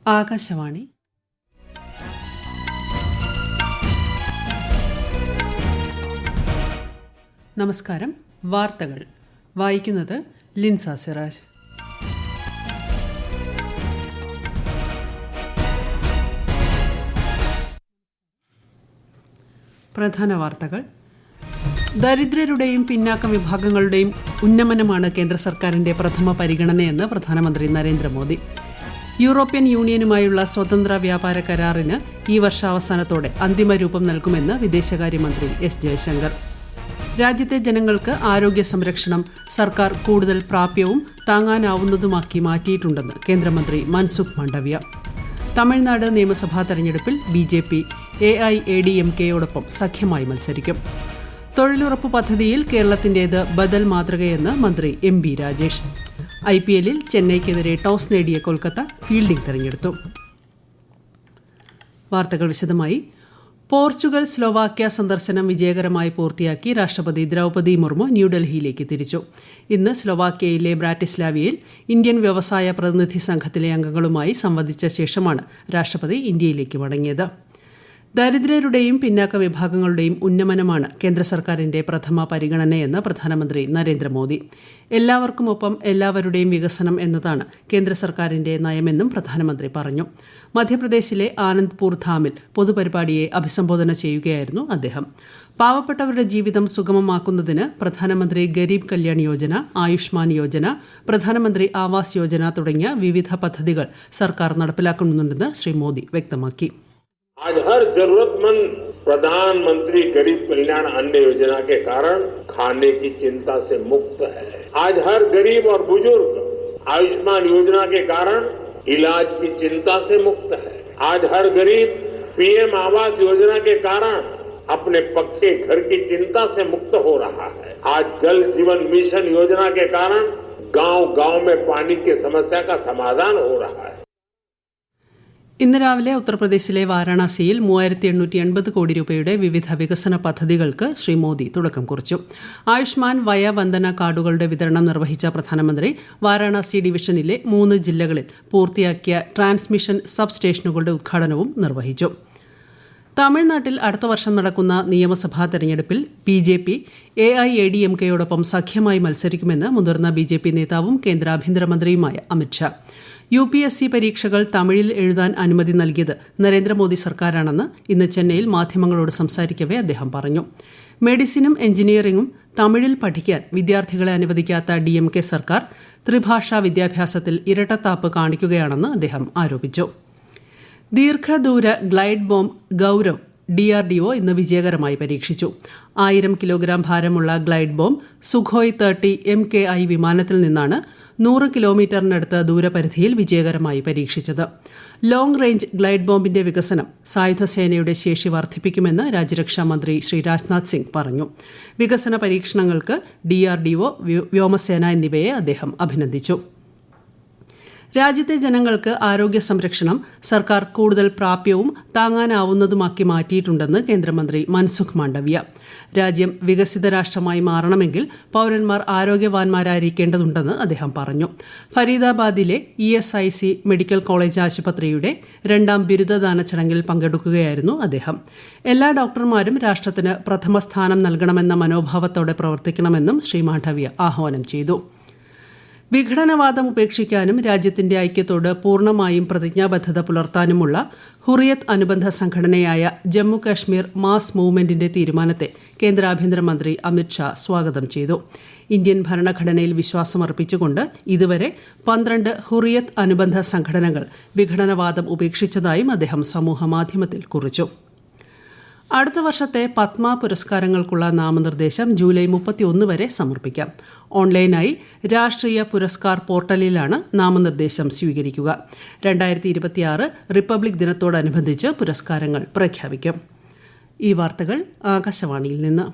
ആകാശവാണി. നമസ്കാരം. വാർത്തകൾ വായിക്കുന്നത് ലിൻസ സിറാജ്. പ്രധാന വാർത്തകൾ. ദരിദ്രരുടെയും പിന്നാക്ക വിഭാഗങ്ങളുടെയും ഉന്നമനമാണ് കേന്ദ്ര സർക്കാരിന്റെ പ്രഥമ പരിഗണനയെന്ന് പ്രധാനമന്ത്രി നരേന്ദ്രമോദി. യൂറോപ്യൻ യൂണിയനുമായുള്ള സ്വതന്ത്ര വ്യാപാര കരാറിന് ഈ വർഷാവസാനത്തോടെ അന്തിമ രൂപം നൽകുമെന്ന് വിദേശകാര്യമന്ത്രി എസ് ജയശങ്കർ. രാജ്യത്തെ ജനങ്ങൾക്ക് ആരോഗ്യ സംരക്ഷണം സർക്കാർ കൂടുതൽ പ്രാപ്യവും താങ്ങാനാവുന്നതുമാക്കി മാറ്റിയിട്ടുണ്ടെന്ന് കേന്ദ്രമന്ത്രി മൻസുഖ് മാണ്ഡവ്യ. തമിഴ്നാട് നിയമസഭാ തെരഞ്ഞെടുപ്പിൽ BJP AIADMKയോടൊപ്പം സഖ്യമായി മത്സരിക്കും. തൊഴിലുറപ്പ് പദ്ധതിയിൽ കേരളത്തിന്റേത് ബദൽ മാതൃകയെന്ന് മന്ത്രി MB രാജേഷ്. IPLൽ ചെന്നൈയ്ക്കെതിരെ ടോസ് നേടിയ കൊൽക്കത്ത ഫീൽഡിംഗ് തെരഞ്ഞെടുത്തു. വാർത്തകൾ വിശദമായി. പോർച്ചുഗൽ സ്ലോവാക്യ സന്ദർശനം വിജയകരമായി പൂർത്തിയാക്കി രാഷ്ട്രപതി ദ്രൗപദി മുർമു ന്യൂഡൽഹിയിലേക്ക് തിരിച്ചു. ഇന്ന് സ്ലോവാക്യയിലെ ബ്രാറ്റിസ്ലാവിയയിൽ ഇന്ത്യൻ വ്യവസായ പ്രതിനിധി സംഘത്തിലെ അംഗങ്ങളുമായി സംവദിച്ച ശേഷമാണ് രാഷ്ട്രപതി ഇന്ത്യയിലേക്ക് മടങ്ങിയത്. ദരിദ്രരുടെയും പിന്നാക്ക വിഭാഗങ്ങളുടെയും ഉന്നമനമാണ് കേന്ദ്ര സർക്കാരിന്റെ പ്രഥമ പരിഗണനയെന്ന് പ്രധാനമന്ത്രി നരേന്ദ്രമോദി. എല്ലാവർക്കുമൊപ്പം എല്ലാവരുടെയും വികസനം എന്നതാണ് കേന്ദ്ര സർക്കാരിന്റെ നയമെന്നും പ്രധാനമന്ത്രി പറഞ്ഞു. മധ്യപ്രദേശിലെ ആനന്ദ്പൂർ ധാമിൽ പൊതുപരിപാടിയെ അഭിസംബോധന ചെയ്യുകയായിരുന്നു അദ്ദേഹം. പാവപ്പെട്ടവരുടെ ജീവിതം സുഗമമാക്കുന്നതിന് പ്രധാനമന്ത്രി ഗരീബ് കല്യാൺ യോജന, ആയുഷ്മാൻ യോജന, പ്രധാനമന്ത്രി ആവാസ് യോജന തുടങ്ങിയ വിവിധ പദ്ധതികൾ സർക്കാർ നടപ്പിലാക്കുന്നുണ്ടെന്ന് ശ്രീ മോദി വ്യക്തമാക്കി. आज हर जरूरतमंद प्रधानमंत्री गरीब कल्याण अन्न योजना के कारण खाने की चिंता से मुक्त है. आज हर गरीब और बुजुर्ग आयुष्मान योजना के कारण इलाज की चिंता से मुक्त है. आज हर गरीब PM आवास योजना के कारण अपने पक्के घर की चिंता से मुक्त हो रहा है. आज जल जीवन मिशन योजना के कारण गांव-गांव में पानी की समस्या का समाधान हो रहा है. ഇന്ന് രാവിലെ ഉത്തർപ്രദേശിലെ വാരാണസിയിൽ 3880 കോടി രൂപയുടെ വിവിധ വികസന പദ്ധതികൾക്ക് ശ്രീ മോദി തുടക്കം കുറിച്ചു. ആയുഷ്മാൻ വന്ദന കാർഡുകളുടെ വിതരണം നിർവഹിച്ച പ്രധാനമന്ത്രി വാരാണസി ഡിവിഷനിലെ 3 ജില്ലകളിൽ പൂർത്തിയാക്കിയ ട്രാൻസ്മിഷൻ സബ് സ്റ്റേഷനുകളുടെ ഉദ്ഘാടനവും നിർവഹിച്ചു. തമിഴ്നാട്ടിൽ അടുത്ത വർഷം നടക്കുന്ന നിയമസഭാ തെരഞ്ഞെടുപ്പിൽ BJP AIADMKയോടൊപ്പം സഖ്യമായി മത്സരിക്കുമെന്ന് മുതിർന്ന BJP നേതാവും കേന്ദ്ര ആഭ്യന്തരമന്ത്രിയുമായ അമിത്ഷാ. UPSC പരീക്ഷകൾ തമിഴിൽ എഴുതാൻ അനുമതി നൽകിയത് നരേന്ദ്രമോദി സർക്കാരാണെന്ന് ഇന്ന് ചെന്നൈയിൽ മാധ്യമങ്ങളോട് സംസാരിക്കവെ അദ്ദേഹം പറഞ്ഞു. മെഡിസിനും എഞ്ചിനീയറിംഗും തമിഴിൽ പഠിക്കാൻ വിദ്യാർത്ഥികളെ അനുവദിക്കാത്ത DMK സർക്കാർ ത്രിഭാഷാ വിദ്യാഭ്യാസത്തിൽ ഇരട്ടത്താപ്പ് കാണിക്കുകയാണെന്ന് അദ്ദേഹം ആരോപിച്ചു. ദീർഘദൂര ഗ്ലൈഡ് ബോംബ് ഗൌരവ് DRDO ഇന്ന് വിജയകരമായി പരീക്ഷിച്ചു. 1000 കിലോഗ്രാം ഭാരമുള്ള ഗ്ലൈഡ് ബോംബ് സുഖോയ് 30 MKI വിമാനത്തിൽ നിന്നാണ് 100 കിലോമീറ്ററിനടുത്ത് ദൂരപരിധിയിൽ വിജയകരമായി പരീക്ഷിച്ചത്. ലോങ് റേഞ്ച് ഗ്ലൈഡ് ബോംബിന്റെ വികസനം സായുധസേനയുടെ ശേഷി വർദ്ധിപ്പിക്കുമെന്ന് രാജ്യരക്ഷാ മന്ത്രി ശ്രീ രാജ്നാഥ് സിംഗ് പറഞ്ഞു. വികസന പരീക്ഷണങ്ങൾക്ക് DRDO, വ്യോമസേന എന്നിവയെ അദ്ദേഹം അഭിനന്ദിച്ചു. രാജ്യത്തെ ജനങ്ങൾക്ക് ആരോഗ്യ സംരക്ഷണം സർക്കാർ കൂടുതൽ പ്രാപ്യവും താങ്ങാനാവുന്നതുമാക്കി മാറ്റിയിട്ടുണ്ടെന്ന് കേന്ദ്രമന്ത്രി മൻസുഖ് മാണ്ഡവ്യ. രാജ്യം വികസിത രാഷ്ട്രമായി മാറണമെങ്കിൽ പൌരന്മാർ ആരോഗ്യവാന്മാരായിരിക്കേണ്ടതുണ്ടെന്ന് അദ്ദേഹം പറഞ്ഞു. ഫരീദാബാദിലെ ESIC മെഡിക്കൽ കോളേജ് ആശുപത്രിയുടെ 2ാം ബിരുദദാന ചടങ്ങിൽ പങ്കെടുക്കുകയായിരുന്നു അദ്ദേഹം. എല്ലാ ഡോക്ടർമാരും രാഷ്ട്രത്തിന് പ്രഥമ സ്ഥാനം നൽകണമെന്ന മനോഭാവത്തോടെ പ്രവർത്തിക്കണമെന്നും ശ്രീ മാണ്ഡവ്യ ആഹ്വാനം ചെയ്തു. വിഘടനവാദം ഉപേക്ഷിക്കാനും രാജ്യത്തിന്റെ ഐക്യത്തോട് പൂർണ്ണമായും പ്രതിജ്ഞാബദ്ധത പുലർത്താനുമുള്ള ഹുറിയത്ത് അനുബന്ധ സംഘടനയായ ജമ്മു കാശ്മീർ മാസ് മൂവ്മെന്റിന്റെ തീരുമാനത്തെ കേന്ദ്ര ആഭ്യന്തരമന്ത്രി അമിത്ഷാ സ്വാഗതം ചെയ്തു. ഇന്ത്യൻ ഭരണഘടനയിൽ വിശ്വാസമർപ്പിച്ചുകൊണ്ട് ഇതുവരെ 12 ഹുറിയത്ത് അനുബന്ധ സംഘടനകൾ വിഘടനവാദം ഉപേക്ഷിച്ചതായും അദ്ദേഹം സമൂഹമാധ്യമത്തിൽ കുറിച്ചു. അടുത്ത വർഷത്തെ പത്മ പുരസ്കാരങ്ങൾക്കുള്ള നാമനിർദ്ദേശം ജൂലൈ 31 വരെ സമർപ്പിക്കാം. ഓൺലൈനായി രാഷ്ട്രീയ പുരസ്കാർ പോർട്ടലിലാണ് നാമനിർദ്ദേശം സ്വീകരിക്കുക. 2026 റിപ്പബ്ലിക് ദിനത്തോടനുബന്ധിച്ച് പുരസ്കാരങ്ങൾ പ്രഖ്യാപിക്കും. ഈ വാർത്തകൾ ആകാശവാണിയിൽ നിന്ന്.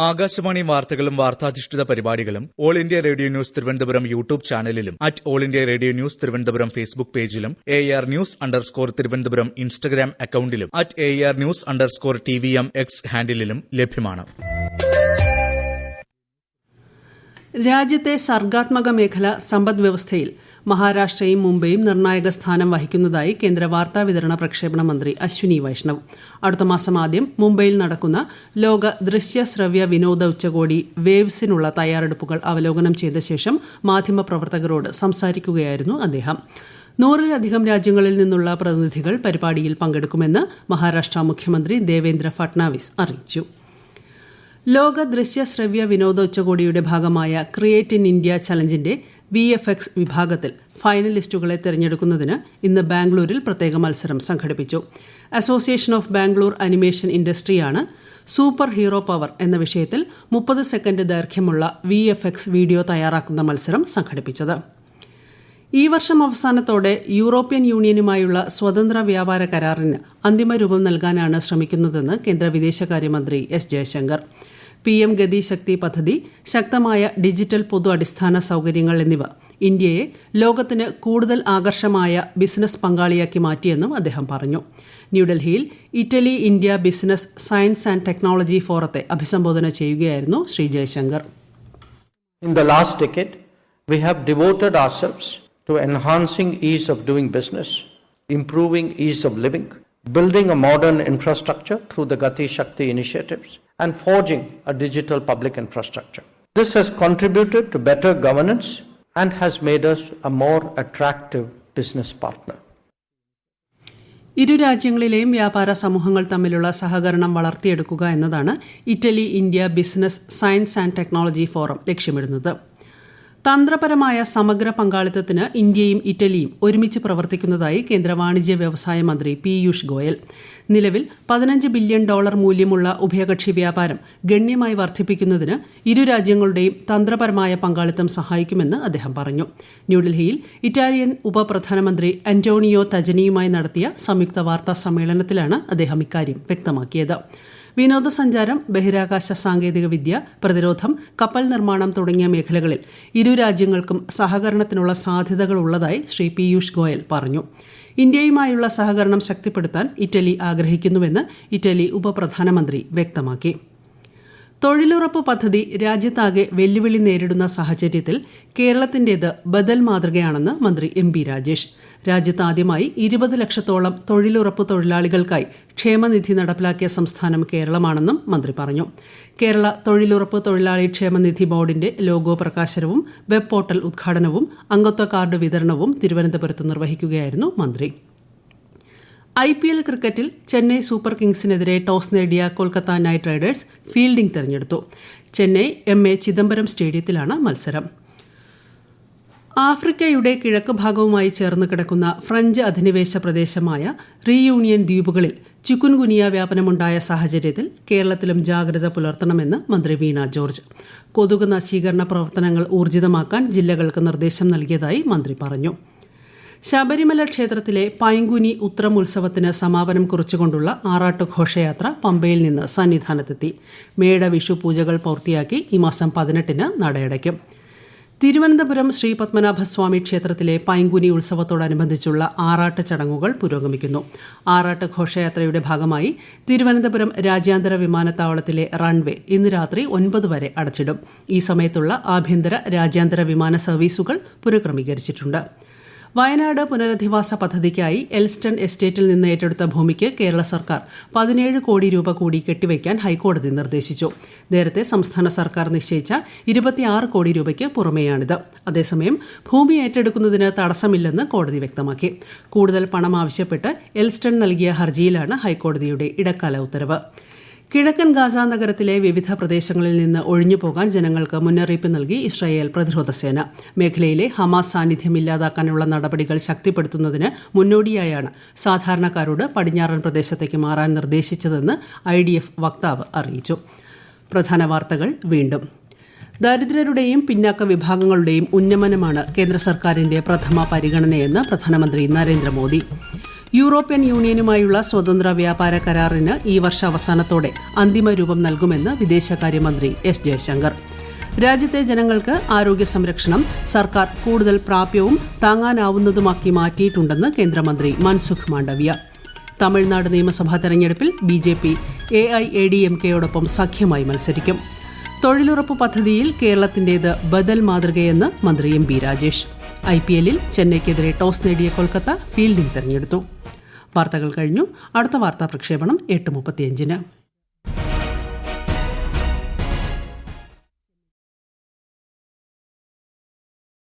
ആകാശവാണി വാർത്തകളും വാർത്താധിഷ്ഠിത പരിപാടികളും All India Radio News Thiruvananthapuram YouTube ചാനലിലും All India Radio News Thiruvananthapuram Facebook പേജിലും AR News_ തിരുവനന്തപുരം ഇൻസ്റ്റഗ്രാം അക്കൌണ്ടിലും AR News_TVM X ഹാൻഡിലും ലഭ്യമാണ്. രാജ്യത്തെ സർഗാത്മക മേഖല സമ്പദ് വ്യവസ്ഥയിൽ മഹാരാഷ്ട്രയും മുംബൈയും നിർണായക സ്ഥാനം വഹിക്കുന്നതായി കേന്ദ്ര വാർത്താവിതരണ പ്രക്ഷേപണ മന്ത്രി അശ്വിനി വൈഷ്ണവ്. അടുത്ത മാസം ആദ്യം മുംബൈയിൽ നടക്കുന്ന ലോക ദൃശ്യ ശ്രവ്യ വിനോദ ഉച്ചകോടി വേവ്സിനുള്ള തയ്യാറെടുപ്പുകൾ അവലോകനം ചെയ്ത ശേഷം മാധ്യമപ്രവർത്തകരോട് സംസാരിക്കുകയായിരുന്നു അദ്ദേഹം. 100-ലധികം രാജ്യങ്ങളിൽ നിന്നുള്ള പ്രതിനിധികൾ പരിപാടിയിൽ പങ്കെടുക്കുമെന്ന് മഹാരാഷ്ട്ര മുഖ്യമന്ത്രി ദേവേന്ദ്ര ഫട്നാവിസ് അറിയിച്ചു. ലോക ദൃശ്യ ശ്രവ്യ വിനോദ ഉച്ചകോടിയുടെ ഭാഗമായ ക്രിയേറ്റ് ഇൻ ഇന്ത്യ ചലഞ്ചിന്റെ VFX വിഭാഗത്തിൽ ഫൈനലിസ്റ്റുകളെ തെരഞ്ഞെടുക്കുന്നതിന് ഇന്ന് ബാംഗ്ലൂരിൽ പ്രത്യേക മത്സരം സംഘടിപ്പിച്ചു. അസോസിയേഷൻ ഓഫ് ബാംഗ്ലൂർ അനിമേഷൻ ഇൻഡസ്ട്രിയാണ് സൂപ്പർ ഹീറോ പവർ എന്ന വിഷയത്തിൽ 30 സെക്കൻഡ് ദൈർഘ്യമുള്ള VFX വീഡിയോ തയ്യാറാക്കുന്ന മത്സരം സംഘടിപ്പിച്ചത്. ഈ വർഷം അവസാനത്തോടെ യൂറോപ്യൻ യൂണിയനുമായുള്ള സ്വതന്ത്ര വ്യാപാര കരാറിന് അന്തിമ രൂപം നൽകാനാണ് ശ്രമിക്കുന്നതെന്ന് കേന്ദ്ര വിദേശകാര്യമന്ത്രി S. ജയശങ്കർ. PM ഗതി ശക്തി പദ്ധതി, ശക്തമായ ഡിജിറ്റൽ പൊതു അടിസ്ഥാന സൌകര്യങ്ങൾ എന്നിവ ഇന്ത്യയെ ലോകത്തിന് കൂടുതൽ ആകർഷമായ ബിസിനസ് പങ്കാളിയാക്കി മാറ്റിയെന്നും അദ്ദേഹം പറഞ്ഞു. ന്യൂഡൽഹിയിൽ Italy India business science and technology ഫോറത്തെ അഭിസംബോധന ചെയ്യുകയായിരുന്നു Shri Jaishankar. In the last decade, we have devoted ourselves to enhancing ease of doing business, improving ease of living, building a modern infrastructure through the Gati Shakti initiatives, and forging a digital public infrastructure. This has contributed to better governance and has made us a more attractive business partner. ഇരു രാജ്യങ്ങളിലെയും വ്യാപാര സമൂഹങ്ങൾ തമ്മിലുള്ള സഹകരണം വളർത്തിയെടുക്കുക എന്നതാണ് Italy India business science and technology forum ലക്ഷ്യമിടുന്നത്. തന്ത്രപരമായ സമഗ്ര പങ്കാളിത്തത്തിന് ഇന്ത്യയും ഇറ്റലിയും ഒരുമിച്ച് പ്രവർത്തിക്കുന്നതായി കേന്ദ്ര വാണിജ്യ വ്യവസായ മന്ത്രി പീയൂഷ് ഗോയൽ. നിലവിൽ $15 ബില്യൺ മൂല്യമുള്ള ഉഭയകക്ഷി വ്യാപാരം ഗണ്യമായി വർദ്ധിപ്പിക്കുന്നതിന് ഇരു രാജ്യങ്ങളുടെയും തന്ത്രപരമായ പങ്കാളിത്തം സഹായിക്കുമെന്ന് അദ്ദേഹം പറഞ്ഞു. ന്യൂഡൽഹിയിൽ ഇറ്റാലിയൻ ഉപപ്രധാനമന്ത്രി അന്റോണിയോ തജനിയുമായി നടത്തിയ സംയുക്ത വാർത്താ സമ്മേളനത്തിലാണ് അദ്ദേഹം ഇക്കാര്യം വ്യക്തമാക്കിയത്. വിനോദസഞ്ചാരം, ബഹിരാകാശ സാങ്കേതികവിദ്യ, പ്രതിരോധം, കപ്പൽ നിർമ്മാണം തുടങ്ങിയ മേഖലകളിൽ ഇരു രാജ്യങ്ങൾക്കും സഹകരണത്തിനുള്ള സാധ്യതകളുള്ളതായി ശ്രീ പീയൂഷ് ഗോയൽ പറഞ്ഞു. ഇന്ത്യയുമായുള്ള സഹകരണം ശക്തിപ്പെടുത്താൻ ഇറ്റലി ആഗ്രഹിക്കുന്നുവെന്ന് ഇറ്റലി ഉപപ്രധാനമന്ത്രി വ്യക്തമാക്കി. തൊഴിലുറപ്പ് പദ്ധതി രാജ്യത്താകെ വെല്ലുവിളി നേരിടുന്ന സാഹചര്യത്തിൽ കേരളത്തിന്റേത് ബദൽ മാതൃകയാണെന്ന് മന്ത്രി MP രാജേഷ്. രാജ്യത്ത് ആദ്യമായി 20 ലക്ഷത്തോളം തൊഴിലുറപ്പ് തൊഴിലാളികൾക്കായി ക്ഷേമനിധി നടപ്പിലാക്കിയ സംസ്ഥാനം കേരളമാണെന്നും മന്ത്രി പറഞ്ഞു. കേരള തൊഴിലുറപ്പ് തൊഴിലാളി ക്ഷേമനിധി ബോർഡിന്റെ ലോഗോ പ്രകാശനവും വെബ് പോർട്ടൽ ഉദ്ഘാടനവും അംഗത്വ കാർഡ് വിതരണവും തിരുവനന്തപുരത്ത് നിർവഹിക്കുകയായിരുന്നു മന്ത്രി. IPL ക്രിക്കറ്റിൽ ചെന്നൈ സൂപ്പർ കിങ്സിനെതിരെ ടോസ് നേടിയ കൊൽക്കത്ത നൈറ്റ് റൈഡേഴ്സ് ഫീൽഡിംഗ് തെരഞ്ഞെടുത്തു. ചെന്നൈ MA ചിദംബരം സ്റ്റേഡിയത്തിലാണ് മത്സരം. ആഫ്രിക്കയുടെ കിഴക്ക് ഭാഗവുമായി ചേർന്ന് കിടക്കുന്ന ഫ്രഞ്ച് അധിനിവേശ പ്രദേശമായ റീയൂണിയൻ ദ്വീപുകളിൽ ചിക്കുൻഗുനിയ വ്യാപനമുണ്ടായ സാഹചര്യത്തിൽ കേരളത്തിലും ജാഗ്രത പുലർത്തണമെന്ന് മന്ത്രി വീണ ജോർജ്. കൊതുക് നശീകരണ പ്രവർത്തനങ്ങൾ ഊർജിതമാക്കാൻ ജില്ലകൾക്ക് നിർദ്ദേശം നൽകിയതായി മന്ത്രി പറഞ്ഞു. ശബരിമല ക്ഷേത്രത്തിലെ പൈങ്കുനി ഉത്രം ഉത്സവത്തിന് സമാപനം കുറിച്ചുകൊണ്ടുള്ള ആറാട്ട് ഘോഷയാത്ര പമ്പയിൽ നിന്ന് സന്നിധാനത്തെത്തി. മേട വിഷു പൂജകൾ പൂർത്തിയാക്കി ഈ മാസം 18-ന് നടയടയ്ക്കും. തിരുവനന്തപുരം ശ്രീ പത്മനാഭസ്വാമി ക്ഷേത്രത്തിലെ പൈങ്കുനി ഉത്സവത്തോടനുബന്ധിച്ചുള്ള ആറാട്ട് ചടങ്ങുകൾ പുരോഗമിക്കുന്നു. ആറാട്ട് ഘോഷയാത്രയുടെ ഭാഗമായി തിരുവനന്തപുരം രാജ്യാന്തര വിമാനത്താവളത്തിലെ റൺവേ ഇന്ന് രാത്രി 9 വരെ അടച്ചിടും. ഈ സമയത്തുള്ള ആഭ്യന്തര രാജ്യാന്തര വിമാന സർവീസുകൾ പുനഃക്രമീകരിച്ചിട്ടുണ്ട്. വയനാട് പുനരധിവാസ പദ്ധതിക്കായി എൽസ്റ്റൺ എസ്റ്റേറ്റിൽ നിന്ന് ഏറ്റെടുത്ത ഭൂമിക്ക് കേരള സർക്കാർ 17 കോടി രൂപ കൂടി കെട്ടിവയ്ക്കാൻ ഹൈക്കോടതി നിർദ്ദേശിച്ചു. നേരത്തെ സംസ്ഥാന സർക്കാർ നിശ്ചയിച്ച 26 കോടി രൂപയ്ക്ക് പുറമെയാണിത്. അതേസമയം ഭൂമി ഏറ്റെടുക്കുന്നതിന് തടസ്സമില്ലെന്ന് കോടതി വ്യക്തമാക്കി. കൂടുതൽ പണം ആവശ്യപ്പെട്ട് എൽസ്റ്റൺ നൽകിയ ഹർജിയിലാണ് ഹൈക്കോടതിയുടെ ഇടക്കാല ഉത്തരവ്. കിഴക്കൻ ഗാസ നഗരത്തിലെ വിവിധ പ്രദേശങ്ങളിൽ നിന്ന് ഒഴിഞ്ഞുപോകാൻ ജനങ്ങൾക്ക് മുന്നറിയിപ്പ് നൽകി ഇസ്രായേൽ പ്രതിരോധ സേന. മേഖലയിലെ ഹമാസ് സാന്നിധ്യം ഇല്ലാതാക്കാനുള്ള നടപടികൾ ശക്തിപ്പെടുത്തുന്നതിന് മുന്നോടിയായാണ് സാധാരണക്കാരോട് പടിഞ്ഞാറൻ പ്രദേശത്തേക്ക് മാറാൻ നിർദ്ദേശിച്ചതെന്ന് IDF വക്താവ് അറിയിച്ചു. പ്രധാന വാർത്തകൾ വീണ്ടും. ദരിദ്രരുടെയും പിന്നാക്ക വിഭാഗങ്ങളുടെയും ഉന്നമനമാണ് കേന്ദ്ര സർക്കാരിന്റെ പ്രഥമ പരിഗണനയെന്ന് പ്രധാനമന്ത്രി നരേന്ദ്രമോദി. യൂറോപ്യൻ യൂണിയനുമായുള്ള സ്വതന്ത്ര വ്യാപാര കരാറിന് ഈ വർഷാവസാനത്തോടെ അന്തിമ രൂപം നൽകുമെന്ന് വിദേശകാര്യമന്ത്രി S. ജയശങ്കർ. രാജ്യത്തെ ജനങ്ങൾക്ക് ആരോഗ്യ സംരക്ഷണം സർക്കാർ കൂടുതൽ പ്രാപ്യവും താങ്ങാനാവുന്നതുമാക്കി മാറ്റിയിട്ടുണ്ടെന്ന് കേന്ദ്രമന്ത്രി മൻസുഖ് മാണ്ഡവ്യ. തമിഴ്നാട് നിയമസഭാ തെരഞ്ഞെടുപ്പിൽ BJP AIADMKയോടൊപ്പം സഖ്യമായി മത്സരിക്കും. തൊഴിലുറപ്പ് പദ്ധതിയിൽ കേരളത്തിന്റേത് ബദൽ മാതൃകയെന്ന് മന്ത്രി എം.ബി. രാജേഷ്. IPL-ൽ ചെന്നൈക്കെതിരെ ടോസ് നേടിയ കൊൽക്കത്ത ഫീൽഡിംഗ് തെരഞ്ഞെടുത്തു. വാർത്തകൾ കഴിഞ്ഞു. അടുത്ത വാർത്താ പ്രക്ഷേപണം 8:35.